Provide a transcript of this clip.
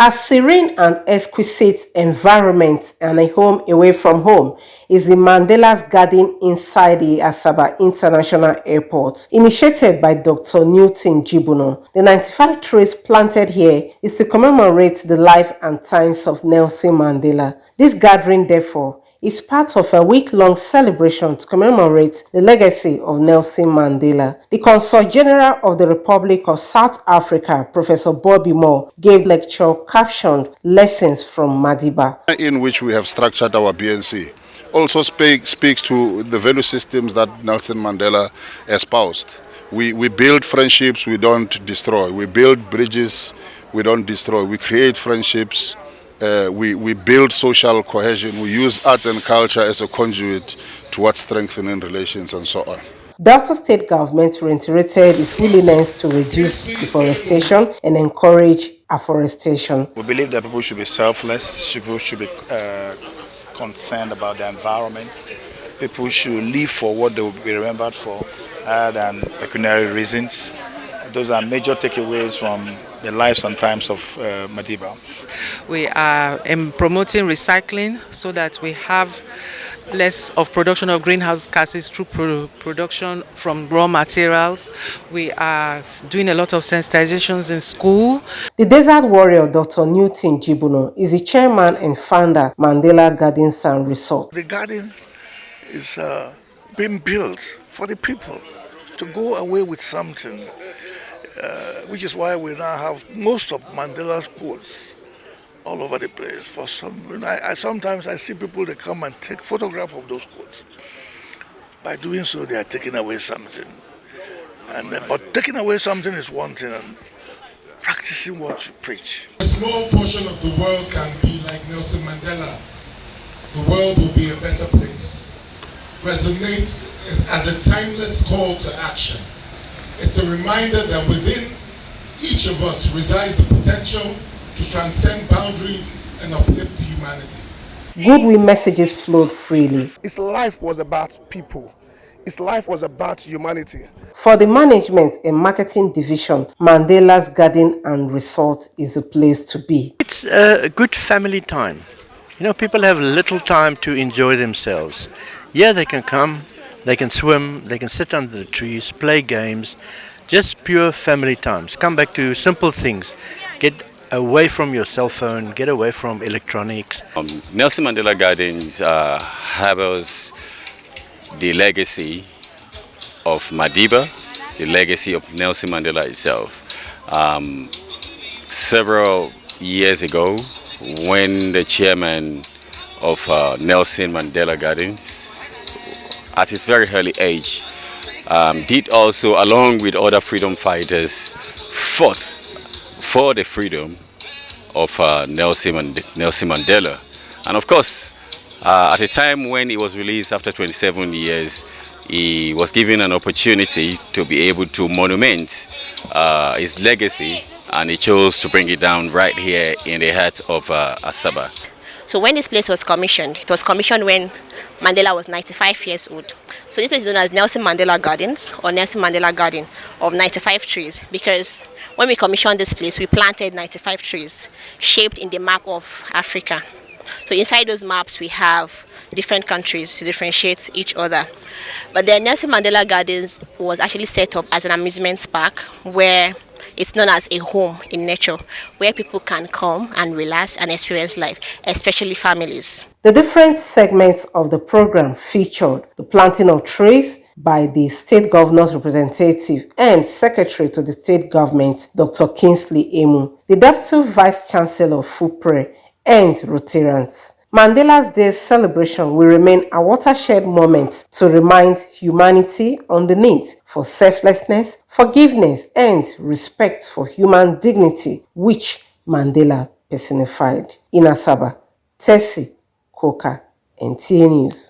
A serene and exquisite environment and a home away from home is the Mandela's Garden inside the Asaba International Airport. Initiated by Dr. Newton Jibuno, the 95 trees planted here is to commemorate the life and times of Nelson Mandela. This gathering, therefore, is part of a week-long celebration to commemorate the legacy of Nelson Mandela. The Consul General of the Republic of South Africa, Professor Bobby Moore, gave lecture captioned Lessons from Madiba, in which we have structured our BNC. Also speaks to the value systems that Nelson Mandela espoused. We build friendships, we don't destroy. We build bridges, we don't destroy. We create friendships. We build social cohesion. We use arts and culture as a conduit towards strengthening relations and so on. Delta State government reiterated its willingness to reduce deforestation and encourage afforestation. We believe that people should be selfless, people should be concerned about the environment, people should live for what they will be remembered for rather than pecuniary reasons. Those are major takeaways from the lives and times of Madiba. We are promoting recycling so that we have less of production of greenhouse gases through production from raw materials. We are doing a lot of sensitizations in school. The desert warrior Dr. Newton Jibuno is the chairman and founder Mandela Gardens and Resort. The garden is being built for the people to go away with something, which is why we now have most of Mandela's quotes all over the place. For sometimes I see people that come and take photographs of those quotes. By doing so, they are taking away something. But taking away something is one thing, and practicing what you preach. A small portion of the world can be like Nelson Mandela. The world will be a better place. Resonates as a timeless call to action. It's a reminder that within each of us resides the potential to transcend boundaries and uplift humanity. Goodwill messages flowed freely. His life was about people. His life was about humanity. For the management and marketing division, Mandela's Garden and Resort is a place to be. It's a good family time. You know, people have little time to enjoy themselves. Yeah, they can come, they can swim, they can sit under the trees, play games, just pure family times. Come back to simple things. Get away from your cell phone, get away from electronics. Nelson Mandela Gardens harbors the legacy of Madiba, the legacy of Nelson Mandela itself. Several years ago, when the chairman of Nelson Mandela Gardens, at his very early age, did also, along with other freedom fighters, fought for the freedom of Nelson Mandela. And of course, at a time when he was released after 27 years, he was given an opportunity to be able to monument his legacy, and he chose to bring it down right here in the heart of Asaba. So when this place was commissioned, it was commissioned when Mandela was 95 years old. So this place is known as Nelson Mandela Gardens, or Nelson Mandela Garden of 95 trees, because when we commissioned this place, we planted 95 trees shaped in the map of Africa. So inside those maps, we have different countries to differentiate each other. But the Nelson Mandela Gardens was actually set up as an amusement park where it's known as a home in nature, where people can come and relax and experience life, especially families. The different segments of the program featured the planting of trees by the state governor's representative and secretary to the state government, Dr. Kingsley Emu, the deputy vice chancellor of FUPRE, and Rotarians. Mandela's Day celebration will remain a watershed moment to remind humanity on the need for selflessness, forgiveness, and respect for human dignity, which Mandela personified. In Asaba, Tessie Coker, NTA News.